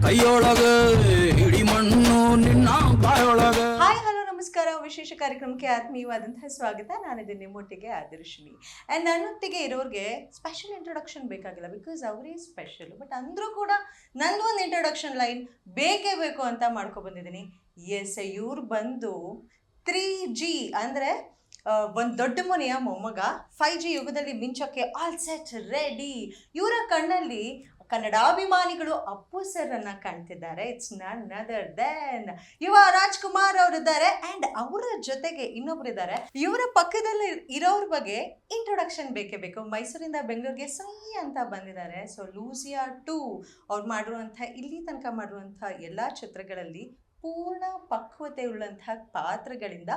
ಕೈಯೊಳಗ ಹಿಡಿ ಮಣ್ಣು ನಿನ್ನ ಬಾಯೊಳಗ. ಹಾಯ್ ಹಲೋ ನಮಸ್ಕಾರ. ವಿಶೇಷ ಕಾರ್ಯಕ್ರಮಕ್ಕೆ ಆತ್ಮೀಯವಾದಂತಹ ಸ್ವಾಗತ. ನಾನಿದ್ದೀನಿ ನಿಮ್ಮೊಟ್ಟಿಗೆ ಆದರ್ಶಿನಿ. ಆ್ಯಂಡ್ ನನ್ನೊಟ್ಟಿಗೆ ಇರೋರಿಗೆ ಸ್ಪೆಷಲ್ ಇಂಟ್ರೊಡಕ್ಷನ್ ಬೇಕಾಗಿಲ್ಲ, ಬಿಕಾಸ್ ಅವರೇ ಸ್ಪೆಷಲ್. ಬಟ್ ಅಂದರೂ ಕೂಡ ನನ್ನೊಂದು ಇಂಟ್ರೊಡಕ್ಷನ್ ಲೈನ್ ಬೇಕೇ ಬೇಕು ಅಂತ ಮಾಡ್ಕೊಬಂದಿದ್ದೀನಿ. ಎಸ್, ಇವ್ರು ಬಂದು 3G ಅಂದರೆ ಒಂದು ದೊಡ್ಡ ಮನೆಯ ಮೊಮ್ಮಗ. 5G ಯುಗದಲ್ಲಿ ಮಿಂಚೋಕ್ಕೆ ಆಲ್ ಸೆಟ್ ರೆಡಿ. ಇವರ ಕಣ್ಣಲ್ಲಿ ಕನ್ನಡಾಭಿಮಾನಿಗಳು ಅಪ್ಪು ಸರ್ ಅನ್ನ ಕಾಣ್ತಿದ್ದಾರೆ. ಇಟ್ಸ್ ನನ್ ಅದರ್ ದೆನ್ ಯುವ ರಾಜ್ಕುಮಾರ್ ಅವರಿದ್ದಾರೆ. ಆ್ಯಂಡ್ ಅವರ ಜೊತೆಗೆ ಇನ್ನೊಬ್ರು ಇದ್ದಾರೆ. ಇವರ ಪಕ್ಕದಲ್ಲಿ ಇರೋರ ಬಗ್ಗೆ ಇಂಟ್ರೊಡಕ್ಷನ್ ಬೇಕೇ ಬೇಕು. ಮೈಸೂರಿಂದ ಬೆಂಗಳೂರಿಗೆ ಸೈ ಅಂತ ಬಂದಿದ್ದಾರೆ. ಸೊ ಲೂಸಿಯಾ 2 ಅವ್ರು ಮಾಡಿರುವಂಥ ಇಲ್ಲಿ ತನಕ ಮಾಡಿರುವಂಥ ಎಲ್ಲ ಚಿತ್ರಗಳಲ್ಲಿ ಪೂರ್ಣ ಪಕ್ವತೆ ಉಳ್ಳಂತಹ ಪಾತ್ರಗಳಿಂದ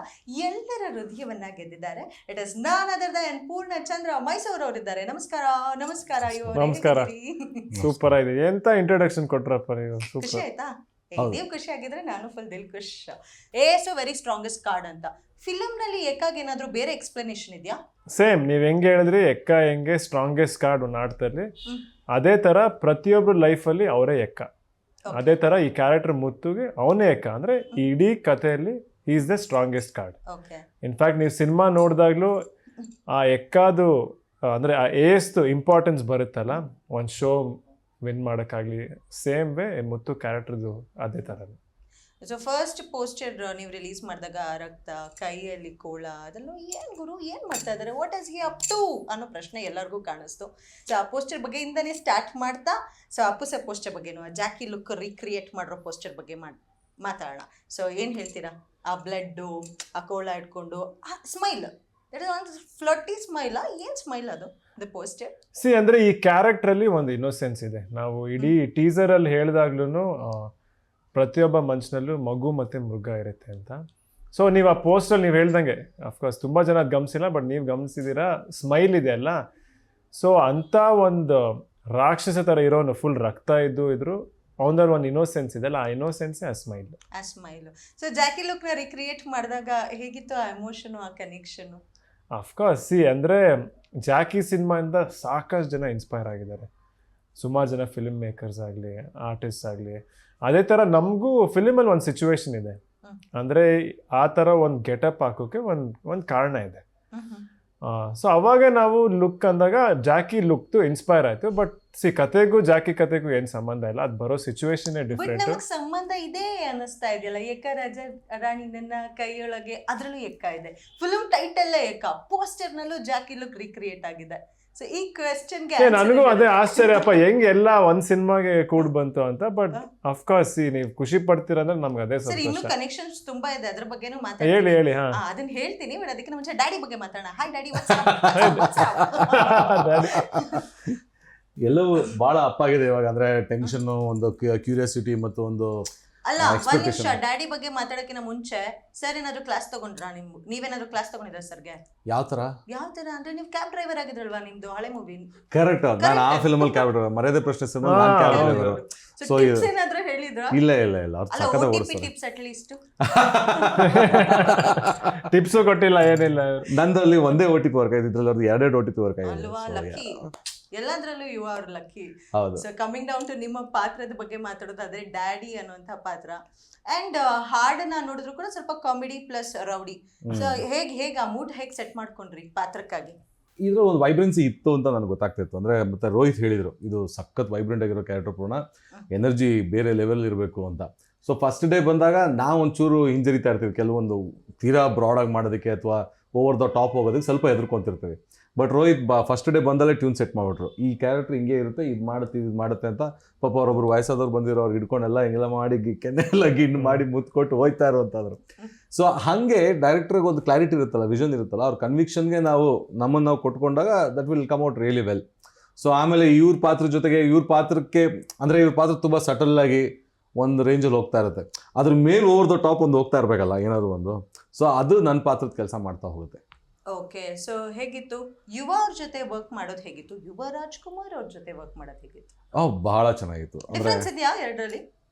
ಎಲ್ಲರ ಹೃದಯವನ್ನ ಗೆದ್ದಿದ್ದಾರೆ. It is none other than Poorna Chandra Mysuru ಅವರಿದ್ದಾರೆ. ನಮಸ್ಕಾರ. ನಮಸ್ಕಾರ. ನಮಸ್ಕಾರ. ಸೂಪರ್ ಆಗಿದೆ. ಎಂತ ಇಂಟ್ರೊಡಕ್ಷನ್ ಕೊಟ್ರಪ್ಪ ನೀವು. ಖುಷಿ ಆಯ್ತಾ? ನೀವು ಖುಷಿ ಆಗಿದ್ರೆ ನಾನು full Dil Khush. So very strongest card ಅಂತ ಫಿಲಮ್ ನಲ್ಲಿ ಎಕ್ಕಾಗ ಏನಾದ್ರು ಬೇರೆ ಎಕ್ಸ್ಪ್ಲನೇಷನ್ ಇದೆಯಾ? ಸೇಮ್ ನೀವ್ ಹೆಂಗೆ ಹೇಳಿದ್ರಿ, ಎಕ್ಕ ಹೆಂಗೆ ಸ್ಟ್ರಾಂಗೆಸ್ಟ್ ಕಾರ್ಡ್ ನಾಡ್ತಲ್ಲಿ, ಅದೇ ತರ ಪ್ರತಿಯೊಬ್ರು ಲೈಫಲ್ಲಿ ಅವರೇ ಎಕ್ಕ. ಅದೇ ತರ ಈ ಕ್ಯಾರೆಕ್ಟರ್ ಮುತ್ತುಗೆ ಅವನೇ ಎಕ್ಕ. ಅಂದ್ರೆ ಇಡೀ ಕಥೆಯಲ್ಲಿ is the strongest card. In fact ನೀವು ಸಿನಿಮಾ ನೋಡಿದಾಗ್ಲೂ ಆ ಎಕ್ಕಾದು ಅಂದ್ರೆ ಆ ಏಸ್ದು ಇಂಪಾರ್ಟೆನ್ಸ್ ಬರುತ್ತಲ್ಲ ಒಂದು ಶೋ ವಿನ್ ಮಾಡೋಕ್ಕಾಗಲಿ, ಸೇಮ್ ವೇ ಮುತ್ತು ಕ್ಯಾರೆಕ್ಟರ್ದು ಅದೇ ಥರ. ಸೊ ಫಸ್ಟ್ ಪೋಸ್ಟರ್ ನೀವು ರಿಲೀಸ್ ಮಾಡಿದಾಗ ರಕ್ತ, ಕೈಯಲ್ಲಿ ಕೋಳ, ಅದೆಲ್ಲ ಏನು ಗುರು ಏನು ಮಾಡ್ತಾ ಇದ್ದಾರೆ, what is he up to ಅನ್ನೋ ಪ್ರಶ್ನೆ ಎಲ್ಲರಿಗೂ ಕಾಣಿಸ್ತು. ಸೊ ಆ ಪೋಸ್ಟರ್ ಬಗ್ಗೆಯಿಂದನೇ ಸ್ಟಾರ್ಟ್ ಮಾಡ್ತಾ, ಸೊ ಅಪ್ಪು ಸರ್ ಪೋಸ್ಟರ್ ಬಗ್ಗೆನೂ ಜಾಕಿ ಲುಕ್ ರೀಕ್ರಿಯೇಟ್ ಮಾಡಿರೋ ಪೋಸ್ಟರ್ ಬಗ್ಗೆ ಮಾತಾಡೋಣ. ಸೊ ಏನು ಹೇಳ್ತೀರಾ? ಆ ಬ್ಲಡ್ಡು, ಆ ಕೋಳ ಇಟ್ಕೊಂಡು ಆ ಸ್ಮೈಲ್, ಇಟ್ ಇಸ್ ಒಂದು ಫ್ಲಟ್ಟಿ ಸ್ಮೈಲ್. ಏನು ಸ್ಮೈಲ್ ಅದು ದ ಪೋಸ್ಟರ್? ಅಂದರೆ ಈ ಕ್ಯಾರೆಕ್ಟ್ರಲ್ಲಿ ಒಂದು ಇನ್ನೋಸೆನ್ಸ್ ಇದೆ. ನಾವು ಇಡೀ ಟೀಸರಲ್ಲಿ ಹೇಳಿದಾಗ್ಲೂ ಪ್ರತಿಯೊಬ್ಬ ಮನುಷ್ಯನಲ್ಲೂ ಮಗು ಮತ್ತು ಮೃಗ ಇರುತ್ತೆ ಅಂತ. ಸೊ ನೀವು ಆ ಪೋಸ್ಟಲ್ಲಿ ನೀವು ಹೇಳ್ದಂಗೆ ಅಫ್ಕೋರ್ಸ್ ತುಂಬ ಜನ ಅದು ಗಮನಿಸಿಲ್ಲ, ಬಟ್ ನೀವು ಗಮನಿಸಿದ್ದೀರಾ, ಸ್ಮೈಲ್ ಇದೆ ಅಲ್ಲ. ಸೊ ಅಂಥ ಒಂದು ರಾಕ್ಷಸ ಥರ ಇರೋನು, ಫುಲ್ ರಕ್ತ ಇದ್ರು ಅವನಲ್ಲಿ ಒಂದು ಇನ್ನೋಸೆನ್ಸ್ ಇದೆ ಅಲ್ಲ, ಆ ಇನ್ನೋಸೆನ್ಸೇ ಆ ಸ್ಮೈಲ್. ಆ ಸ್ಮೈಲು. ಸೊ ಜಾಕಿ ಲುಕ್ನ ರಿಕ್ರಿಯೇಟ್ ಮಾಡಿದಾಗ ಹೇಗಿತ್ತು ಆ ಎಮೋಷನು, ಆ ಕನೆಕ್ಷನು? ಅಫ್ಕೋರ್ಸ್ ಅಂದರೆ ಜಾಕಿ ಸಿನಿಮಾಯಿಂದ ಸಾಕಷ್ಟು ಜನ ಇನ್ಸ್ಪೈರ್ ಆಗಿದ್ದಾರೆ. ಸುಮಾರು ಜನ ಫಿಲ್ಮ್ ಮೇಕರ್ಸ್ ಆಗಲಿ, ಆರ್ಟಿಸ್ಟ್ ಆಗಲಿ. ಅದೇ ಥರ ನಮಗೂ ಫಿಲಿಮಲ್ಲಿ ಒಂದು ಸಿಚುವೇಶನ್ ಇದೆ. ಅಂದರೆ ಆ ಥರ ಒಂದು ಗೆಟಪ್ ಹಾಕೋಕ್ಕೆ ಒಂದು ಕಾರಣ ಇದೆ. ಸೊ ಅವಾಗ ನಾವು ಲುಕ್ ಅಂದಾಗ ಜಾಕಿ ಲುಕ್ದು ಇನ್ಸ್ಪೈರ್ ಆಯಿತು. ಬಟ್ ಕತೆಗೂ ಜಾಕಿ ಕತೆಗೂ ಏನು ಸಂಬಂಧ ಇಲ್ಲ, ಅದು ಬರೋ ಸಿಚುವೇಶನ್ನೇ ಡಿಫ್ರೆಂಟ್. ನಮಗೆ ಸಂಬಂಧ ಇದೆ ಅನ್ನಿಸ್ತಾ ಇದೆಯಲ್ಲ. ಎಕ್ಕ ರಾಜ ರಾಣಿ ನನ್ನ ಕೈಯೊಳಗೆ, ಅದರಲ್ಲೂ ಎಕ್ಕ ಇದೆ. ಫಿಲ್ಮ್ ಟೈಟಲ್ಲೇ ಎಕ್ಕ, ಪೋಸ್ಟರ್ನಲ್ಲೂ ಜಾಕಿ ಲುಕ್ ರೀಕ್ರಿಯೇಟ್ ಆಗಿದೆ. ಸೊ ಈ ಕ್ವೆಶ್ಚನ್ಗೆ ನನಗೂ ಅದೇ ಆಶ್ಚರ್ಯಪ್ಪ, ಹೆಂಗ್ ಎಲ್ಲ ಒಂದ್ ಸಿನಿಮಾಗೆ ಕೂಡ್ ಬಂತು ಅಂತ. ಬಟ್ ಅಫ್ಕೋರ್ಸ್ ನೀವು ಖುಷಿ ಪಡ್ತೀರ ಅಂದ್ರೆ ನಮ್ಗೆ ಅದೇ ಸರ್. ಇನ್ನು ಕನೆಕ್ಷನ್ಸ್ ತುಂಬಾ ಇದೆ, ಅದ್ರ ಬಗ್ಗೆನೂ ಹೇಳಿ ಹೇಳಿ. ಹಾ, ಅದನ್ನ ಹೇಳ್ತೀನಿ. ಬಟ್ ಅದಕ್ಕೆ ಮುಂಚೆ ಡ್ಯಾಡಿ ಬಗ್ಗೆ ಮಾತಾಡೋಣ. Hi daddy. ಎಲ್ಲವೂ ಬಹಳ ಅಪ್ಪಾಗಿದೆ ಇವಾಗ. ಅಂದ್ರೆ ಟೆನ್ಷನ್, ಒಂದು ಕ್ಯೂರಿಯಾಸಿಟಿ ಮತ್ತು ಒಂದು ಅಲ್ಲ, ಒಂದ್ ನಿಮಿಷ ಡ್ಯಾಡಿ ಬಗ್ಗೆ ಮಾತಾಡೋಕ್ಕಿಂತ ಮುಂಚೆ ಸರ್ ಏನಾದ್ರು ಕ್ಲಾಸ್ ತಗೊಂಡ್ರಾ? ನೀವೇನಾದ್ರು ಕ್ಲಾಸ್ ತಗೊಂಡಿದ್ರ ಸರ್ಗೆ? ಯಾವ ತರ ಅಂದ್ರೆ ನೀವು ಕ್ಯಾಬ್ ಡ್ರೈವರ್ ಆಗಿದ್ರಲ್ವಾ ನಿಮ್ದು ಹಳೆ ಮೂವಿ? ಕರೆಕ್ಟ್. ನಾನು ಆ ಫಿಲ್ಮ್ ಅಲ್ಲಿ ಕ್ಯಾಬ್ ಡ್ರೈವರ್, ಮರ್ಯಾದೆ ಪ್ರಶ್ನೆ ಸಿನಿಮಾ ಕ್ಯಾಬ್ ಡ್ರೈವರ್. ಸೊ ಏನಾದ್ರು ಹೇಳಿದ್ರಾ? ಇಲ್ಲ ಇಲ್ಲ ಇಲ್ಲ, ಅವ್ರು ಸಖತ್ ಓಡಿಸ್ತಾರೆ. ಟಿಪ್ಸ್ ಅಟ್ ಲೀಸ್ಟ್ ಟಿಪ್ಸ್ ಕೊಟ್ಟಿಲ್ಲ, ಏನಿಲ್ಲ. ನಂದಲ್ಲಿ ಒಂದೇ OTP ವರ್ಕ್ ಆಯ್ತು, ಇದ್ರಲ್ಲಿ ಅವ್ರದ್ದು 2 OTP ವರ್ಕ್ ಆಗಿದೆ. ಅಲ್ವಾ, ಲಕ್ಕಿ. ಎಲ್ಲದ್ರಲ್ಲೂ ಯು ಆರ್ ಲಕ್ಕಿ. ಹೌದು. ಸೊ ಕಮಿಂಗ್ ಡೌನ್ ಟು ನಿಮ್ಮ ಪಾತ್ರದ ಬಗ್ಗೆ ಮಾತಾಡೋದಾದ್ರೆ, ಡ್ಯಾಡಿ ಅನ್ನುವಂಥ ಪಾತ್ರ ಅಂಡ್ ಹಾಡನ್ನ ನೋಡಿದ್ರು ಕೂಡ ಸ್ವಲ್ಪ ಕಾಮಿಡಿ ಪ್ಲಸ್ ರೌಡಿ. ಸೊ ಹೇಗೆ ಆ ಮೂಡ್ ಹೇಗೆ ಸೆಟ್ ಮಾಡ್ಕೊಂಡ್ರಿ ಪಾತ್ರಕ್ಕಾಗಿ? ಇದ್ರ ಒಂದು ವೈಬ್ರೆನ್ಸಿ ಇತ್ತು ಅಂತ ನನಗೆ ಗೊತ್ತಾಗ್ತಿತ್ತು. ಅಂದ್ರೆ ಮತ್ತೆ ರೋಹಿತ್ ಹೇಳಿದ್ರು, ಇದು ಸಖತ್ ವೈಬ್ರೆಂಟ್ ಆಗಿರೋ ಕ್ಯಾರೆಕ್ಟರ್, ಪೂರ್ಣ ಎನರ್ಜಿ ಬೇರೆ ಲೆವೆಲ್ ಇರಬೇಕು ಅಂತ. ಸೊ ಫಸ್ಟ್ ಡೇ ಬಂದಾಗ ನಾವು ಒಂಚೂರು ಹಿಂಜರಿತಾ ಇರ್ತೀವಿ, ಕೆಲವೊಂದು ತೀರಾ ಬ್ರಾಡಾಗಿ ಮಾಡೋದಕ್ಕೆ ಅಥವಾ ಓವರ್ ದ ಟಾಪ್ ಹೋಗೋದಕ್ಕೆ ಸ್ವಲ್ಪ ಎದುರ್ಕೊಂತಿರ್ತೀವಿ. ಬಟ್ ರೋಹಿತ್ ಫಸ್ಟ್ ಡೇ ಬಂದಲ್ಲೇ ಟ್ಯೂನ್ ಸೆಟ್ ಮಾಡಿಬಿಟ್ರು. ಈ ಕ್ಯಾರೆಕ್ಟರ್ ಹಿಂಗೆ ಇರುತ್ತೆ, ಇದು ಮಾಡುತ್ತೆ ಅಂತ. ಪಾಪ ಅವ್ರೊಬ್ರು ವಯಸ್ಸಾದವ್ರು ಬಂದಿರೋ ಅವ್ರು ಹಿಡ್ಕೊಂಡೆಲ್ಲ ಹಿಂಗೆಲ್ಲ ಮಾಡಿ ಕೆನ್ನೆಲ್ಲ ಗಿಣ್ಣು ಮಾಡಿ ಮುತ್ಕೊಟ್ಟು ಹೋಯ್ತಾ ಇರೋ ಅಂತಂದ್ರು. ಸೊ ಹಾಗೆ ಡೈರೆಕ್ಟರ್ಗೆ ಒಂದು ಕ್ಲಾರಿಟಿ ಇರುತ್ತಲ್ಲ, ವಿಷನ್ ಇರುತ್ತಲ್ಲ, ಅವ್ರ ಕನ್ವಿಕ್ಷನ್ಗೆ ನಮ್ಮನ್ನು ನಾವು ಕೊಟ್ಕೊಂಡಾಗ that will come out really well. So ಆಮೇಲೆ ಇವ್ರ ಪಾತ್ರ ಜೊತೆಗೆ ಇವ್ರ ಪಾತ್ರಕ್ಕೆ ಅಂದರೆ ಇವ್ರ ಪಾತ್ರ ತುಂಬ ಸಟಲ್ಲಾಗಿ ಒಂದು ರೇಂಜಲ್ಲಿ ಹೋಗ್ತಾ ಇರುತ್ತೆ. ಅದ್ರ ಮೇಲೆ ಓವರ್ ದ ಟಾಪ್ ಒಂದು ಹೋಗ್ತಾ ಇರಬೇಕಲ್ಲ ಏನಾದ್ರು ಒಂದು. ಸೊ ಅದು ನನ್ನ ಪಾತ್ರದ ಕೆಲಸ ಮಾಡ್ತಾ ಹೋಗುತ್ತೆ. ಓಕೆ. ಸೊ ಹೇಗಿತ್ತು ಯುವ ಅವ್ರ ಜೊತೆ ವರ್ಕ್ ಮಾಡೋದು? ಹೇಗಿತ್ತು ಯುವ ರಾಜ್ಕುಮಾರ್ ಅವ್ರ ಜೊತೆ ವರ್ಕ್ ಮಾಡೋದು? ಹೇಗಿತ್ತು? ಬಹಳ ಚೆನ್ನಾಗಿತ್ತು. ಡಿಫರೆನ್ಸ್ ಇದೆಯಾ ಎರಡರಲ್ಲಿ?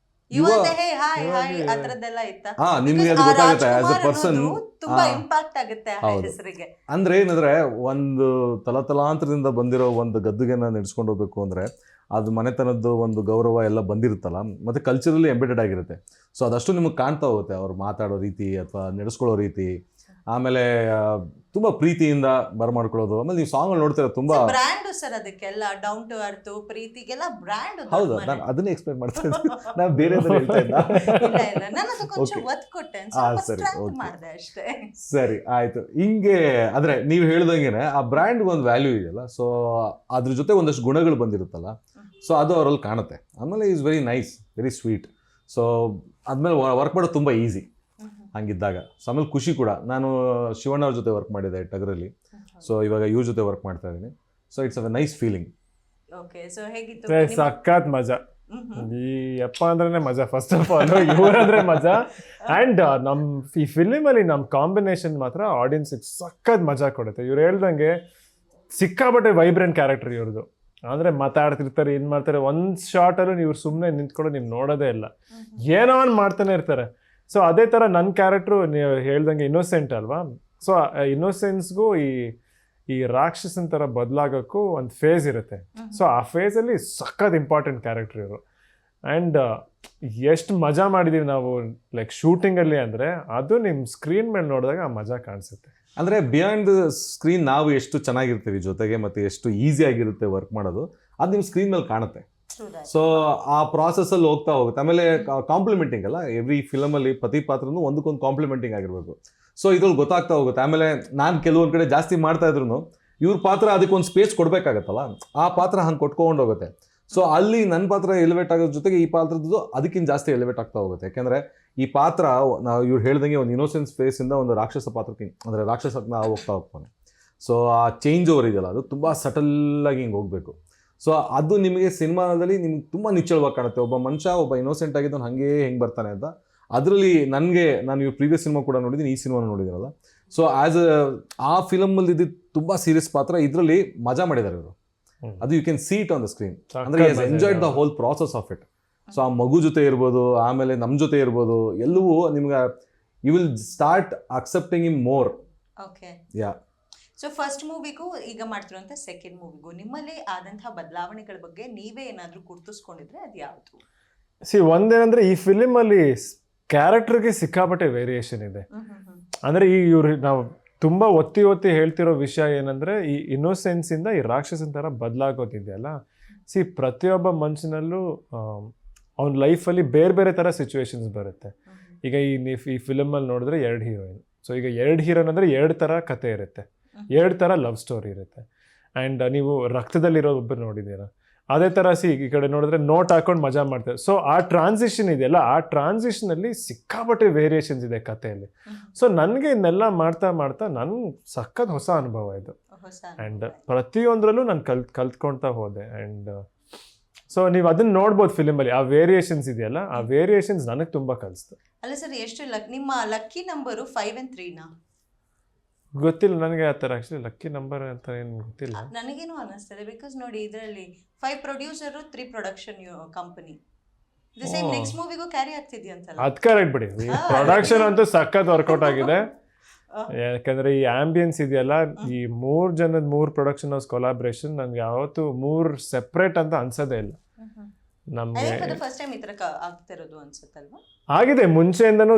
ಹೇ ಹಾಯ್ ಹಾಯ್ ಆ ಥರದ್ದೆಲ್ಲ ಇತ್ತಾ? ಹಾ, ನಿಮ್ಗೆ ಅದು Because ಆ ಗೊತ್ತಾಗುತ್ತೆ ಆಸ್ ಅ ರಾಜ್ಕುಮಾರ್ ಪರ್ಸನ್. ಅನ್ನೋದು ತುಂಬಾ ಇಂಪ್ಯಾಕ್ಟ್ ಆಗುತ್ತೆ ಆ ಹೌದು. ಹೆಸರಿಗೆ. ಅಂದ್ರೆ ಏನಂದ್ರೆ ಒಂದು ತಲಾಂತರದಿಂದ ಬಂದಿರೋ ಒಂದು ಗದ್ದುಗೆನ ನಡೆಸ್ಕೊಂಡು ಹೋಗ್ಬೇಕು ಅಂದ್ರೆ ಅದು ಮನೆತನದ್ದು ಒಂದು ಗೌರವ ಎಲ್ಲ ಬಂದಿರುತ್ತಲ್ಲ, ಮತ್ತೆ ಕಲ್ಚರಲಿ ಎಂಬೆಡೆಡ್ ಆಗಿರುತ್ತೆ. ಸೊ ಅದಷ್ಟು ನಿಮಗೆ ಕಾಣ್ತಾ ಹೋಗುತ್ತೆ, ಅವ್ರು ಮಾತಾಡೋ ರೀತಿ ಅಥವಾ ನಡೆಸ್ಕೊಳ್ಳೋ ರೀತಿ, ಆಮೇಲೆ ತುಂಬಾ ಪ್ರೀತಿಯಿಂದ ಬರಮಾಡ್ಕೊಳ್ಳೋದು. ಆಮೇಲೆ ನೀವು ಸಾಂಗ್ ನೋಡ್ತೀರ ತುಂಬಾ ಬ್ರ್ಯಾಂಡ್ ಸರ್, ಅದಕ್ಕೆಲ್ಲ ಡೌನ್ ಟು ಅರ್ತ್ ಪ್ರೀತಿಗೆಲ್ಲ ಬ್ರ್ಯಾಂಡ್. ಹೌದು, ನಾನು ಅದನ್ನೇ ಎಕ್ಸ್ಪ್ಲೈನ್ ಮಾಡ್ತಾ ಇದ್ದೀನಿ, ನಾನು ಬೇರೆ ಹೇಳ್ತಾ ಇದ್ದ. ನಾನು ಅದಕ್ಕೊಂಚ ಒತ್ತು ಕೊಟ್ಟೆ, ಸರಿ, okay. ಮಾಡಿದೆ ಅಷ್ಟೇ. ಸರಿ, ಆಯ್ತು. ಹಿಂಗೆ ಅಂದ್ರೆ ನೀವು ಹೇಳ್ದಂಗೆನೆ ಆ ಬ್ರ್ಯಾಂಡ್ ಒಂದು ವ್ಯಾಲ್ಯೂ ಇದೆಯಲ್ಲ, ಸೊ ಅದ್ರ ಜೊತೆ ಒಂದಷ್ಟು ಗುಣಗಳು ಬಂದಿರುತ್ತಲ್ಲ, ಸೊ ಅದು ಅವರಲ್ಲಿ ಕಾಣುತ್ತೆ. ಆಮೇಲೆ is very nice, very sweet. So ಆದ್ಮೇಲೆ ವರ್ಕ್ ಮಾಡೋದು ತುಂಬ ಈಸಿ ಹಂಗಿದ್ದಾಗ. ಸೊ ಆಮೇಲೆ ಖುಷಿ ಕೂಡ. ನಾನು ಶಿವಣ್ಣ ಅವ್ರ ಜೊತೆ ವರ್ಕ್ ಮಾಡಿದ್ದೆ ಟಗರಲ್ಲಿ, ಸೊ ಇವಾಗ ಇವ್ರ ಜೊತೆ ವರ್ಕ್ ಮಾಡ್ತಾ ಇದ್ದೀನಿ. So it's a nice feeling. Okay, so ಹೇಗಿತ್ತು? ಸಖತ್ ಮಜಾ. ಈ ಅಪ್ಪ ಅಂದ್ರೆ ಮಜಾ, ಫಸ್ಟ್ ಆಫ್ ಆಲ್ ಇವರಂದ್ರೆ ಮಜಾ. ಅಂಡ್ ನಮ್ ಈ ಫಿಲಿಮ್ ಅಲ್ಲಿ ನಮ್ ಕಾಂಬಿನೇಷನ್ ಮಾತ್ರ ಆಡಿಯನ್ಸಿಗೆ ಸಖತ್ ಮಜಾ ಕೊಡುತ್ತೆ. ಇವ್ರು ಹೇಳ್ದಂಗೆ ಸಿಕ್ಕಾಬಟ್ಟೆ ವೈಬ್ರೆಂಟ್ ಕ್ಯಾರೆಕ್ಟರ್ ಇವ್ರದ್ದು. ಅಂದ್ರೆ ಮಾತಾಡ್ತಿರ್ತಾರೆ, ಏನ್ ಮಾಡ್ತಾರೆ, ಒಂದ್ ಶಾರ್ಟ್ ಅಲ್ಲೂ ನೀವು ಸುಮ್ಮನೆ ನಿಂತ್ಕೊಂಡು ನೀವು ನೋಡೋದೇ ಇಲ್ಲ, ಏನೋ ಒಂದು ಮಾಡ್ತಾನೆ ಇರ್ತಾರೆ. ಸೊ ಅದೇ ತರ ನನ್ನ ಕ್ಯಾರೆಕ್ಟ್ರು ನೀವು ಹೇಳ್ದಂಗೆ ಇನ್ನೋಸೆಂಟ್ ಅಲ್ವಾ. ಸೊ ಇನ್ನೋಸೆನ್ಸ್ಗೂ ಈ ರಾಕ್ಷಸನ್ ತರ ಬದಲಾಗೋಕ್ಕೂ ಒಂದು ಫೇಸ್ ಇರುತ್ತೆ. ಸೊ ಆ ಫೇಸಲ್ಲಿ ಸಖತ್ ಇಂಪಾರ್ಟೆಂಟ್ ಕ್ಯಾರೆಕ್ಟರ್ ಇವರು. ಆ್ಯಂಡ್ ಎಷ್ಟು ಮಜಾ ಮಾಡಿದೀವಿ ನಾವು ಲೈಕ್ ಶೂಟಿಂಗಲ್ಲಿ ಅಂದರೆ ಅದು ನಿಮ್ಮ ಸ್ಕ್ರೀನ್ ಮೇಲೆ ನೋಡಿದಾಗ ಆ ಮಜಾ ಕಾಣಿಸುತ್ತೆ. ಅಂದರೆ ಬಿಯಾಂಡ್ ದ ಸ್ಕ್ರೀನ್ ನಾವು ಎಷ್ಟು ಚೆನ್ನಾಗಿರ್ತೀವಿ ಜೊತೆಗೆ, ಮತ್ತು ಎಷ್ಟು ಈಸಿ ಆಗಿರುತ್ತೆ ವರ್ಕ್ ಮಾಡೋದು, ಅದು ನಿಮ್ಮ ಸ್ಕ್ರೀನ್ ಮೇಲೆ ಕಾಣುತ್ತೆ. ಸೊ ಆ ಪ್ರಾಸೆಸ್ಸಲ್ಲಿ ಹೋಗ್ತಾ ಹೋಗುತ್ತೆ. ಆಮೇಲೆ ಕಾಂಪ್ಲಿಮೆಂಟಿಂಗ್ ಅಲ್ಲ, ಎವ್ರಿ ಫಿಲಮಲ್ಲಿ ಪ್ರತಿ ಪಾತ್ರನೂ ಒಂದಕ್ಕೊಂದು ಕಾಂಪ್ಲಿಮೆಂಟಿಂಗ್ ಆಗಿರಬೇಕು. ಸೊ ಇದ್ರಲ್ಲಿ ಗೊತ್ತಾಗ್ತಾ ಹೋಗುತ್ತೆ. ಆಮೇಲೆ ನಾನು ಕೆಲವೊಂದು ಕಡೆ ಜಾಸ್ತಿ ಮಾಡ್ತಾ ಇದ್ರು ಇವ್ರ ಪಾತ್ರ ಅದಕ್ಕೊಂದು ಸ್ಪೇಸ್ ಕೊಡಬೇಕಾಗತ್ತಲ್ಲ, ಆ ಪಾತ್ರ ಹಂಗೆ ಕೊಟ್ಕೊಂಡು ಹೋಗುತ್ತೆ. ಸೊ ಅಲ್ಲಿ ನನ್ನ ಪಾತ್ರ ಎಲಿವೇಟ್ ಆಗೋದ್ರ ಜೊತೆಗೆ ಈ ಪಾತ್ರದ್ದು ಅದಕ್ಕಿಂತ ಜಾಸ್ತಿ ಎಲಿವೇಟ್ ಆಗ್ತಾ ಹೋಗುತ್ತೆ. ಯಾಕೆಂದರೆ ಈ ಪಾತ್ರ ನಾವು ಇವ್ರು ಹೇಳ್ದಂಗೆ ಒಂದು ಇನ್ನೋಸೆನ್ಸ್ ಫೇಸಿಂದ ಒಂದು ರಾಕ್ಷಸ ಪಾತ್ರಕ್ಕೆ, ಅಂದರೆ ರಾಕ್ಷಸಕ್ಕೆ ನಾವು ಹೋಗ್ತಾನೆ. ಸೊ ಆ ಚೇಂಜ್ ಓವರ್ ಇದೆಯಲ್ಲ, ಅದು ತುಂಬ ಸಟಲ್ಲಾಗಿ ಹಿಂಗೆ ಹೋಗಬೇಕು. ಸೊ ಅದು ನಿಮಗೆ ಸಿನಿಮಾದಲ್ಲಿ ನಿಮ್ಗೆ ತುಂಬ ನಿಚ್ಚಳವಾಗಿ ಕಾಣುತ್ತೆ. ಒಬ್ಬ ಮನುಷ್ಯ, ಒಬ್ಬ ಇನ್ನೋಸೆಂಟ್ ಆಗಿದ್ದು ಹಾಗೆ ಹೆಂಗೆ ಬರ್ತಾನೆ ಅಂತ. ಅದರಲ್ಲಿ ನನಗೆ, ನಾನು ಇವ್ರು ಪ್ರೀವಿಯಸ್ ಸಿನಿಮಾ ಕೂಡ ನೋಡಿದ್ದೀನಿ, ಈ ಸಿನಿಮಾನ ನೋಡಿದ್ದೀನಲ್ಲ. ಸೊ ಆ್ಯಸ್ ಆ ಫಿಲಮಲ್ಲಿ ಇದ್ದಿದ್ದು ತುಂಬ ಸೀರಿಯಸ್ ಪಾತ್ರ, ಇದರಲ್ಲಿ ಮಜಾ ಮಾಡಿದ್ದಾರೆ ಇವರು. ಅದು you can see it on the screen. ಅಂದರೆ he has enjoyed the whole process of it. So ಆ ಮಗು ಜೊತೆ ಇರ್ಬೋದು, ಆಮೇಲೆ ನಮ್ಮ ಜೊತೆ ಇರ್ಬೋದು, ಎಲ್ಲವೂ ನಿಮ್ಗೆ you will start accepting him more. Okay, yeah. So first ಮೂವಿಗೂ ಈಗ ಮಾಡ್ತಿರುವಂಥ ಸೆಕೆಂಡ್ ಮೂವಿಗೂ ನಿಮ್ಮಲ್ಲಿ ಆದಂತಹ ಬದಲಾವಣೆಗಳ ಬಗ್ಗೆ ನೀವೇ ಏನಾದರೂ ಗುರ್ತಿಸ್ಕೊಂಡಿದ್ರೆ ಅದು ಯಾವುದು? ಒಂದೇನಂದ್ರೆ ಈ ಫಿಲಿಮಲ್ಲಿ ಕ್ಯಾರೆಕ್ಟರ್ಗೆ ಸಿಕ್ಕಾಪಟ್ಟೆ ವೇರಿಯೇಷನ್ ಇದೆ. ಅಂದರೆ ಈ ಇವ್ರು ನಾವು ತುಂಬ ಒತ್ತಿ ಹೇಳ್ತಿರೋ ವಿಷಯ ಏನಂದರೆ, ಈ ಇನ್ನೋಸೆನ್ಸಿಂದ ಈ ರಾಕ್ಷಸನ ಥರ ಬದಲಾಗೋದಿದೆಯಲ್ಲ. ಪ್ರತಿಯೊಬ್ಬ ಮನುಷ್ಯನಲ್ಲೂ ಅವ್ನ ಲೈಫಲ್ಲಿ ಬೇರೆ ಬೇರೆ ಥರ ಸಿಚುವೇಶನ್ಸ್ ಬರುತ್ತೆ. ಈಗ ಈ ಫಿಲಮಲ್ಲಿ ನೋಡಿದ್ರೆ 2 ಹೀರೋಯಿನ್. ಸೊ ಈಗ 2 ಹೀರೋಯಿನ್ ಅಂದರೆ 2 ಥರ ಕತೆ ಇರುತ್ತೆ, 2 ಥರ ಲವ್ ಸ್ಟೋರಿ ಇರುತ್ತೆ. ಆ್ಯಂಡ್ ನೀವು ರಕ್ತದಲ್ಲಿರೋ ಒಬ್ಬರು ನೋಡಿದ್ದೀರಾ, ಅದೇ ಥರ ಈ ಕಡೆ ನೋಡಿದ್ರೆ ನೋಟ್ ಹಾಕೊಂಡು ಮಜಾ ಮಾಡ್ತಾರೆ. ಸೊ ಆ ಟ್ರಾನ್ಸಿಷನ್ ಇದೆಯಲ್ಲ, ಆ ಟ್ರಾನ್ಸಿಷನಲ್ಲಿ ಸಿಕ್ಕಾಪಟ್ಟೆ ವೇರಿಯೇಷನ್ಸ್ ಇದೆ ಕಥೆಯಲ್ಲಿ. ಸೊ ನನಗೆ ಇದನ್ನೆಲ್ಲ ಮಾಡ್ತಾ ನನ್ಗೆ ಸಖತ್ ಹೊಸ ಅನುಭವ ಇದು. ಆ್ಯಂಡ್ ಪ್ರತಿಯೊಂದರಲ್ಲೂ ನಾನು ಕಲ್ತ್ಕೊಳ್ತಾ ಹೋದೆ. ಆ್ಯಂಡ್ ಸೊ ನೀವು ಅದನ್ನ ನೋಡ್ಬೋದು ಫಿಲಿಮಲ್ಲಿ, ಆ ವೇರಿಯೇಷನ್ಸ್ ಇದೆಯಲ್ಲ, ಆ ವೇರಿಯೇಷನ್ಸ್ ನನಗೆ ತುಂಬ ಕಲಿಸ್ತು. ಅಲ್ಲ ಸರ್, ಎಷ್ಟು ನಿಮ್ಮ ಲಕ್ಕಿ ನಂಬರು 5 and 3 ಗೊತ್ತಿಲ್ಲ ನನಗೆ ಆ ಥರ. ಆ್ಯಕ್ಚುಲಿ ಲಕ್ಕಿ ನಂಬರ್ ಅಂತ ಏನು ಗೊತ್ತಿಲ್ಲ ನನಗೇನು ಅನ್ನಿಸ್ತದೆ. ಬಿಕಾಸ್ ನೋಡಿ, ಇದರಲ್ಲಿ 5 producer 3 production company. The same next ಮೂವಿಗೂ ಕ್ಯಾರಿ ಆಗ್ತಿದೆಯಂತಲ್ಲ. ಅದು ಕರೆಕ್ಟ್ ಬಿಡಿ. ಈ ಪ್ರೊಡಕ್ಷನ್ ಅಂತೂ ಸಖತ್ ವರ್ಕೌಟ್ ಆಗಿದೆ. ಯಾಕಂದರೆ ಈ ಆಂಬಿಯನ್ಸ್ ಇದೆಯಲ್ಲ, ಈ 3 ಜನದ 3 ಪ್ರೊಡಕ್ಷನ್ ಹೌಸ್ ಕೊಲಾಬ್ರೇಷನ್ ನನಗೆ ಯಾವತ್ತೂ 3 ಸೆಪ್ರೇಟ್ ಅಂತ ಅನ್ಸೋದೇ ಇಲ್ಲ. ನಮಗೆ ಫಸ್ಟ್ ಟೈಮ್ ಈ ಥರ ಆಗ್ತಿರೋದು ಅನ್ಸುತ್ತಲ್ವಾ? ಆಗಿದೆ, ಮುಂಚೆಯಿಂದನೂ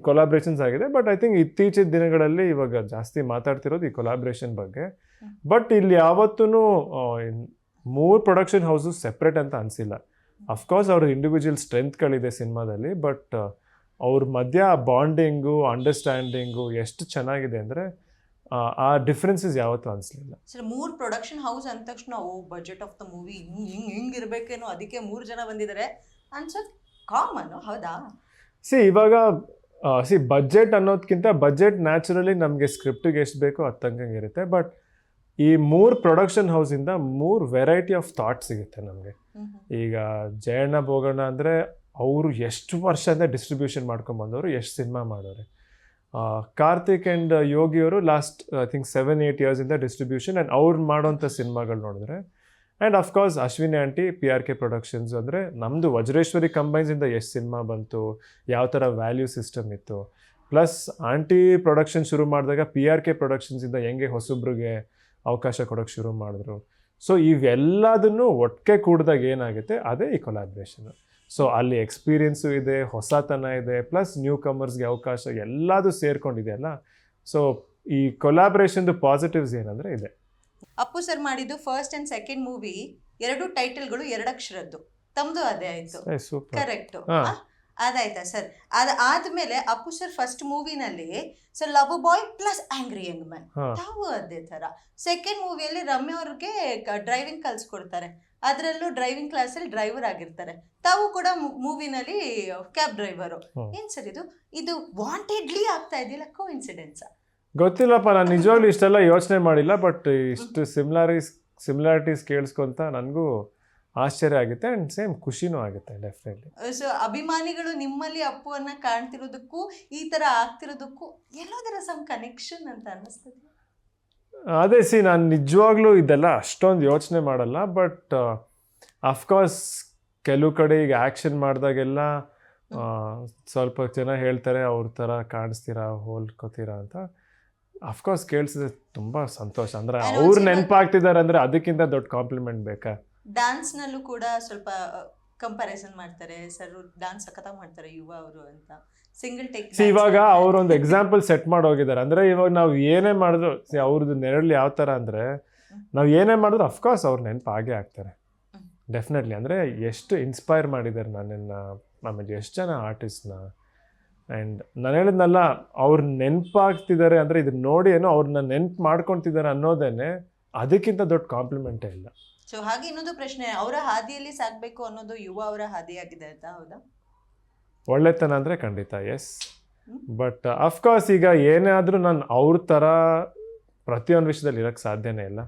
ಕೊಲಾಬ್ರೇಷನ್ಸ್ ಆಗಿದೆ. ಬಟ್ ಐ ಥಿಂಕ್ ಇತ್ತೀಚಿನ ದಿನಗಳಲ್ಲಿ ಇವಾಗ ಜಾಸ್ತಿ ಮಾತಾಡ್ತಿರೋದು ಈ ಕೊಲಾಬ್ರೇಷನ್ ಬಗ್ಗೆ. ಬಟ್ ಇಲ್ಲಿ ಯಾವತ್ತೂ 3 ಪ್ರೊಡಕ್ಷನ್ ಹೌಸು ಸೆಪ್ರೇಟ್ ಅಂತ ಅನಿಸಿಲ್ಲ. ಅಫ್ಕೋರ್ಸ್ ಅವ್ರ ಇಂಡಿವಿಜುವಲ್ ಸ್ಟ್ರೆಂತ್ಗಳಿದೆ ಸಿನಿಮಾದಲ್ಲಿ, ಬಟ್ ಅವ್ರ ಮಧ್ಯ ಬಾಂಡಿಂಗು, ಅಂಡರ್ಸ್ಟ್ಯಾಂಡಿಂಗು ಎಷ್ಟು ಚೆನ್ನಾಗಿದೆ ಅಂದರೆ ಆ ಡಿಫ್ರೆನ್ಸಸ್ ಯಾವತ್ತೂ ಅನಿಸ್ಲಿಲ್ಲ. ಸರ್, 3 ಪ್ರೊಡಕ್ಷನ್ ಹೌಸ್ ಅಂದ ತಕ್ಷಣ ಬಜೆಟ್ ಆಫ್ ದ ಮೂವಿ ಹಿಂಗಿರ್ಬೇಕೇನೋ, ಅದಕ್ಕೆ 3 ಜನ ಬಂದಿದ್ದಾರೆ ಅನ್ಸೋದು ಕಾಮನ್, ಹೌದಾ? ಇವಾಗ ಬಜೆಟ್ ಅನ್ನೋದಕ್ಕಿಂತ ಬಜೆಟ್ ನ್ಯಾಚುರಲಿ ನಮಗೆ ಸ್ಕ್ರಿಪ್ಟಿಗೆ ಎಷ್ಟು ಬೇಕೋ ಅದು ತಕ್ಕಂಗೆ ಇರುತ್ತೆ. ಬಟ್ ಈ 3 ಪ್ರೊಡಕ್ಷನ್ ಹೌಸಿಂದ 3 ವೆರೈಟಿ ಆಫ್ ಥಾಟ್ ಸಿಗುತ್ತೆ ನಮಗೆ. ಈಗ ಜಯಣ್ಣ ಬೋಗಣ್ಣ ಅಂದರೆ ಅವರು ಎಷ್ಟು ವರ್ಷದಿಂದ ಡಿಸ್ಟ್ರಿಬ್ಯೂಷನ್ ಮಾಡ್ಕೊಂಬಂದವರು, ಎಷ್ಟು ಸಿನಿಮಾ ಮಾಡೋರೆ. ಕಾರ್ತಿಕ್ ಆ್ಯಂಡ್ ಯೋಗಿಯವರು ಲಾಸ್ಟ್ ಐ ಥಿಂಕ್ 7-8 ಇಯರ್ಸಿಂದ ಡಿಸ್ಟ್ರಿಬ್ಯೂಷನ್. ಆ್ಯಂಡ್ ಅವ್ರು ಮಾಡೋಂಥ ಸಿನಿಮಾಗಳು ನೋಡಿದ್ರೆ and of course Ashwini aunty PRK productions ಅಂದರೆ ನಮ್ಮದು ವಜ್ರೇಶ್ವರಿ ಕಂಬೈನ್ಸಿಂದ ಎಷ್ಟು ಸಿನಿಮಾ ಬಂತು, ಯಾವ ಥರ ವ್ಯಾಲ್ಯೂ ಸಿಸ್ಟಮ್ ಇತ್ತು, ಪ್ಲಸ್ ಆಂಟಿ ಪ್ರೊಡಕ್ಷನ್ ಶುರು ಮಾಡಿದಾಗ PRK ಪ್ರೊಡಕ್ಷನ್ಸಿಂದ ಹೆಂಗೆ ಹೊಸಬ್ರಿಗೆ ಅವಕಾಶ ಕೊಡೋಕ್ಕೆ ಶುರು ಮಾಡಿದ್ರು. ಸೊ ಇವೆಲ್ಲದನ್ನು ಒಟ್ಟಿಗೆ ಕೂಡಿದಾಗ ಏನಾಗುತ್ತೆ, ಅದೇ ಈ ಕೊಲಾಬ್ರೇಷನು. ಸೊ ಅಲ್ಲಿ ಎಕ್ಸ್ಪೀರಿಯನ್ಸು ಇದೆ, ಹೊಸತನ ಇದೆ, ಪ್ಲಸ್ ನ್ಯೂ ಕಮರ್ಸ್ಗೆ ಅವಕಾಶ ಎಲ್ಲದೂ ಸೇರ್ಕೊಂಡಿದೆಯಲ್ಲ. ಸೊ ಈ ಕೊಲಾಬ್ರೇಷನ್ದು ಪಾಸಿಟಿವ್ಸ್ ಏನಂದರೆ ಇದೆ. ಅಪ್ಪು ಸರ್ ಮಾಡಿದ್ದು ಫಸ್ಟ್ ಅಂಡ್ ಸೆಕೆಂಡ್ ಮೂವಿ 2 ಟೈಟಲ್ಗಳು 2 ಅಕ್ಷರದ್ದು, ತಮ್ದು ಅದೇ ಆಯ್ತು. ಸೂಪರ್. ಕರೆಕ್ಟ್. ಅದಾಯ್ತಾ ಸರ್? ಆದ್ಮೇಲೆ ಅಪ್ಪು ಸರ್ ಫಸ್ಟ್ ಮೂವಿನಲ್ಲಿ sir love boy plus angry young man, ತಾವು ಅದೇ ತರ. ಸೆಕೆಂಡ್ ಮೂವಿಯಲ್ಲಿ ರಮ್ಯಾ ಅವ್ರಿಗೆ ಡ್ರೈವಿಂಗ್ ಕಲ್ಸ್ಕೊಡ್ತಾರೆ, ಅದರಲ್ಲೂ ಡ್ರೈವಿಂಗ್ ಕ್ಲಾಸಲ್ಲಿ ಡ್ರೈವರ್ ಆಗಿರ್ತಾರೆ. ತಾವು ಕೂಡ ಮೂವಿನಲ್ಲಿ ಕ್ಯಾಬ್ ಡ್ರೈವರು. ಏನ್ ಸರ್ ಇದು ವಾಂಟೆಡ್ಲಿ ಆಗ್ತಾ ಇದೆಯಲ್ಲ, ಕೋ ಇನ್ಸಿಡೆನ್ಸ್? ಗೊತ್ತಿಲ್ಲಪ್ಪ, ನಾನು ನಿಜವಾಗ್ಲೂ ಇಷ್ಟೆಲ್ಲ ಯೋಚನೆ ಮಾಡಿಲ್ಲ. ಬಟ್ ಇಷ್ಟು ಸಿಮಿಲಾರಿಟೀಸ್ ಕೇಳಿಸ್ಕೊಂತ ನನಗೂ ಆಶ್ಚರ್ಯ ಆಗುತ್ತೆ ಆ್ಯಂಡ್ ಸೇಮ್ ಖುಷಿನೂ ಆಗುತ್ತೆ ಡೆಫಿನೆಟ್ಲಿ. ಸೊ ಅಭಿಮಾನಿಗಳು ನಿಮ್ಮಲ್ಲಿ ಅಪ್ಪುವನ್ನ ಕಾಣ್ತಿರೋದಕ್ಕೂ ಈ ತರ ಆಗ್ತಿರೋದಕ್ಕೂ ಎಲ್ಲೋದರ ಸಮ್ ಕನೆಕ್ಷನ್ ಅಂತ ಅನ್ನಿಸ್ತದೆ. ಅದೇ ನಾನು ನಿಜವಾಗ್ಲೂ ಇದೆಲ್ಲ ಅಷ್ಟೊಂದು ಯೋಚನೆ ಮಾಡಲ್ಲ. ಬಟ್ ಅಫ್ಕೋರ್ಸ್ ಕೆಲವು ಕಡೆ ಈಗ ಆ್ಯಕ್ಷನ್ ಮಾಡಿದಾಗೆಲ್ಲ ಸ್ವಲ್ಪ ಜನ ಹೇಳ್ತಾರೆ ಅವ್ರ ಥರ ಕಾಣಿಸ್ತೀರಾ, ಹೋಲ್ಕೋತೀರಾ ಅಂತ. ಅಫ್ಕೋರ್ಸ್ ಕೇಳಿಸಿದ್ರೆ ತುಂಬ ಸಂತೋಷ. ಅಂದರೆ ಅವ್ರು ನೆನಪಾಗ್ತಿದ್ದಾರೆ ಅಂದರೆ ಅದಕ್ಕಿಂತ ದೊಡ್ಡ ಕಾಂಪ್ಲಿಮೆಂಟ್ ಬೇಕಾ? ಡ್ಯಾನ್ಸ್ನಲ್ಲೂ ಕೂಡ ಸ್ವಲ್ಪ ಕಂಪ್ಯಾರಿಸನ್ ಮಾಡ್ತಾರೆ, ಸರ್ ಡ್ಯಾನ್ಸ್ ಸಖತ್ತಾಗಿ ಮಾಡ್ತಾರೆ ಯುವ ಅವರು ಅಂತ. ಸಿಂಗಲ್ ಟೇಕ್ ಇವಾಗ ಅವರೊಂದು ಎಕ್ಸಾಂಪಲ್ ಸೆಟ್ ಮಾಡಿ ಹೋಗಿದ್ದಾರೆ. ಅಂದರೆ ಇವಾಗ ನಾವು ಏನೇ ಮಾಡಿದ್ರು, ಅವ್ರದ್ದು ನೆರಳು ಯಾವ ಥರ ಅಂದರೆ ನಾವು ಏನೇ ಮಾಡಿದ್ರು ಅಫ್ಕೋರ್ಸ್ ಅವ್ರು ನೆನಪು ಆಗೇ ಆಗ್ತಾರೆ ಡೆಫಿನೆಟ್ಲಿ. ಅಂದರೆ ಎಷ್ಟು ಇನ್ಸ್ಪೈರ್ ಮಾಡಿದ್ದಾರೆ ನನ್ನನ್ನು, ಆಮೇಲೆ ಎಷ್ಟು ಜನ ಆರ್ಟಿಸ್ಟ್ನ. ಆ್ಯಂಡ್ ನಾನು ಹೇಳಿದ್ನಲ್ಲ, ಅವ್ರು ನೆನಪಾಗ್ತಿದ್ದಾರೆ ಅಂದರೆ ಇದನ್ನ ನೋಡಿ ಏನೋ ಅವ್ರನ್ನ ನೆನಪು ಮಾಡ್ಕೊತಿದ್ದಾರೆ ಅನ್ನೋದೇನೆ ಅದಕ್ಕಿಂತ ದೊಡ್ಡ ಕಾಂಪ್ಲಿಮೆಂಟೇ ಇಲ್ಲ. ಸೊ ಹಾಗೆ ಇನ್ನೊಂದು ಪ್ರಶ್ನೆ, ಅವರ ಹಾದಿಯಲ್ಲಿ ಸಾಗಬೇಕು ಅನ್ನೋದು ಯುವ ಅವರ ಹಾದಿಯಾಗಿದೆ ಅಂತ, ಹೌದಾ? ಒಳ್ಳೆತನ ಅಂದರೆ ಖಂಡಿತ ಎಸ್. ಬಟ್ ಅಫ್ಕೋರ್ಸ್ ಈಗ ಏನೇ ಆದರೂ ನಾನು ಅವ್ರ ಥರ ಪ್ರತಿಯೊಂದು ವಿಷಯದಲ್ಲಿ ಇರೋಕ್ಕೆ ಸಾಧ್ಯನೇ ಇಲ್ಲ.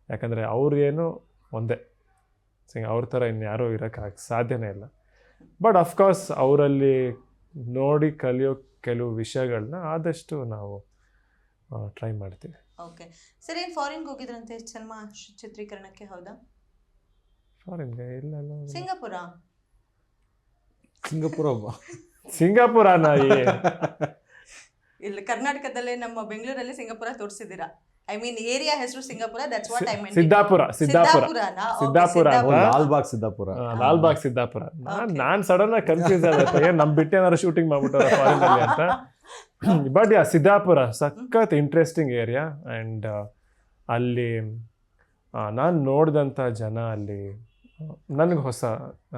ಯಾಕಂದರೆ ಅವ್ರಿಗೇನು ಒಂದೇ, ಅವ್ರ ಥರ ಇನ್ಯಾರೂ ಇರೋಕ್ಕೆ ಸಾಧ್ಯನೇ ಇಲ್ಲ. ಬಟ್ ಅಫ್ಕೋರ್ಸ್ ಅವರಲ್ಲಿ ನೋಡಿ ಕಲಿಯೋ ಕೆಲವು ವಿಷಯಗಳನ್ನ ಆದಷ್ಟು ನಾವು ಟ್ರೈ ಮಾಡ್ತೀವಿ. ಓಕೆ ಸರ್, ಏನು ಫಾರಿನ್ಗೆ ಹೋಗಿದ್ರಂತೆ ಸಿನಿಮಾ ಚಿತ್ರೀಕರಣಕ್ಕೆ, ಹೌದಾ? ಫಾರಿನ್ಗೆ ಇಲ್ಲ, ಸಿಂಗಾಪುರನ ಇಲ್ಲ, ಕರ್ನಾಟಕದಲ್ಲೇ ನಮ್ಮ ಬೆಂಗಳೂರಲ್ಲಿ ಸಿಂಗಾಪುರ ತೋರಿಸಿದ್ದೀರಾ? ಐ ಮೀನ್ ಏರಿಯಾ ಹೆಸರು Singapura, that's what I mean. Siddapura Lalbagh Siddapura. ನಾನ್ ಸಡನ್ ಆಗಿ ಕನ್ಫ್ಯೂಸ್ ಆಗುತ್ತೆ, ಏನ್ ನಮ್ ಬಿಟ್ಟು ಏನಾದ್ರು ಶೂಟಿಂಗ್ ಮಾಡ್ಬಿಟ್ಟಾರ ಫಾರಿನ್ ಅಂತ. ಬಟ್ ಸಿದ್ದಾಪುರ ಸಖತ್ ಇಂಟ್ರೆಸ್ಟಿಂಗ್ ಏರಿಯಾ. ಆ್ಯಂಡ್ ಅಲ್ಲಿ ನಾನು ನೋಡಿದಂಥ ಜನ, ಅಲ್ಲಿ ನನಗೆ ಹೊಸ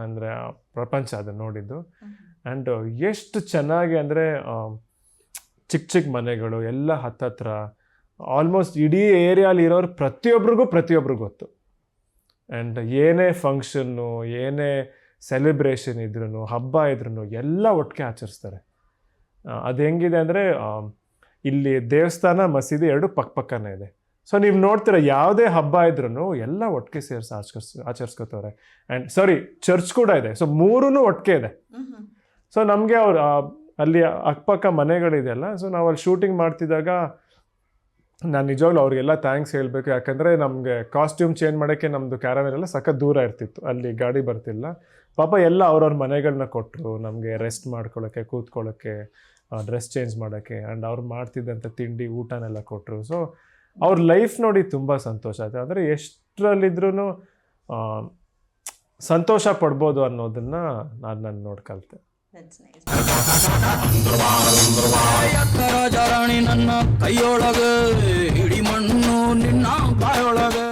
ಅಂದರೆ ಪ್ರಪಂಚ ಅದು ನೋಡಿದ್ದು. ಆ್ಯಂಡ್ ಎಷ್ಟು ಚೆನ್ನಾಗಿ ಅಂದರೆ ಚಿಕ್ಕ ಚಿಕ್ಕ ಮನೆಗಳು ಎಲ್ಲ ಹತ್ತತ್ರ, ಆಲ್ಮೋಸ್ಟ್ ಇಡೀ ಏರಿಯಾಲಿ ಇರೋರು ಪ್ರತಿಯೊಬ್ರಿಗೂ ಗೊತ್ತು. ಆ್ಯಂಡ್ ಏನೇ ಫಂಕ್ಷನ್ನು, ಏನೇ ಸೆಲೆಬ್ರೇಷನ್ ಇದ್ರೂ, ಹಬ್ಬ ಇದ್ರೂ ಎಲ್ಲ ಒಟ್ಟಿಗೆ ಆಚರಿಸ್ತಾರೆ. ಅದು ಹೆಂಗಿದೆ ಅಂದರೆ ಇಲ್ಲಿ ದೇವಸ್ಥಾನ ಮಸೀದಿ 2 ಪಕ್ಕನೇ ಇದೆ. ಸೊ ನೀವು ನೋಡ್ತೀರ ಯಾವುದೇ ಹಬ್ಬ ಇದ್ರೂ ಎಲ್ಲ ಒಟ್ಟಿಗೆ ಸೇರಿಸಿ ಆಚರಿಸ್ಕೋತವ್ರೆ. ಆ್ಯಂಡ್ ಚರ್ಚ್ ಕೂಡ ಇದೆ. ಸೊ 3 ಒಟ್ಟಿಗೆ ಇದೆ. ಸೊ ನಮಗೆ ಅವ್ರು ಅಲ್ಲಿ ಅಕ್ಕಪಕ್ಕ ಮನೆಗಳಿದೆಯಲ್ಲ, ಸೊ ನಾವು ಅಲ್ಲಿ ಶೂಟಿಂಗ್ ಮಾಡ್ತಿದ್ದಾಗ ನಾನು ನಿಜವಾಗ್ಲೂ ಅವ್ರಿಗೆಲ್ಲ ಥ್ಯಾಂಕ್ಸ್ ಹೇಳಬೇಕು. ಯಾಕಂದರೆ ನಮಗೆ ಕಾಸ್ಟ್ಯೂಮ್ ಚೇಂಜ್ ಮಾಡೋಕ್ಕೆ ನಮ್ಮದು ಕ್ಯಾರವೆನ್ ಎಲ್ಲ ಸಖತ್ ದೂರ ಇರ್ತಿತ್ತು, ಅಲ್ಲಿ ಗಾಡಿ ಬರ್ತಿಲ್ಲ. ಪಾಪ ಎಲ್ಲ ಅವ್ರವ್ರ ಮನೆಗಳನ್ನ ಕೊಟ್ಟರು ನಮಗೆ ರೆಸ್ಟ್ ಮಾಡ್ಕೊಳ್ಳೋಕ್ಕೆ, ಕೂತ್ಕೊಳ್ಳೋಕ್ಕೆ, ಡ್ರೆಸ್ ಚೇಂಜ್ ಮಾಡೋಕ್ಕೆ. ಆ್ಯಂಡ್ ಅವ್ರು ಮಾಡ್ತಿದ್ದಂಥ ತಿಂಡಿ ಊಟನೆಲ್ಲ ಕೊಟ್ಟರು. ಸೊ ಅವ್ರ ಲೈಫ್ ನೋಡಿ ತುಂಬ ಸಂತೋಷ ಆಯಿತು. ಅಂದರೆ ಎಷ್ಟರಲ್ಲಿದ್ರೂ ಸಂತೋಷ ಪಡ್ಬೋದು ಅನ್ನೋದನ್ನು ನಾನು ನೋಡಿ ಕಲಿತೆ. ರಾಜರಾಣಿ ನನ್ನ ಕೈಯೊಳಗೆ, ಇಡೀ ಮಣ್ಣು ನಿನ್ನ ಬಾಯೊಳಗೆ.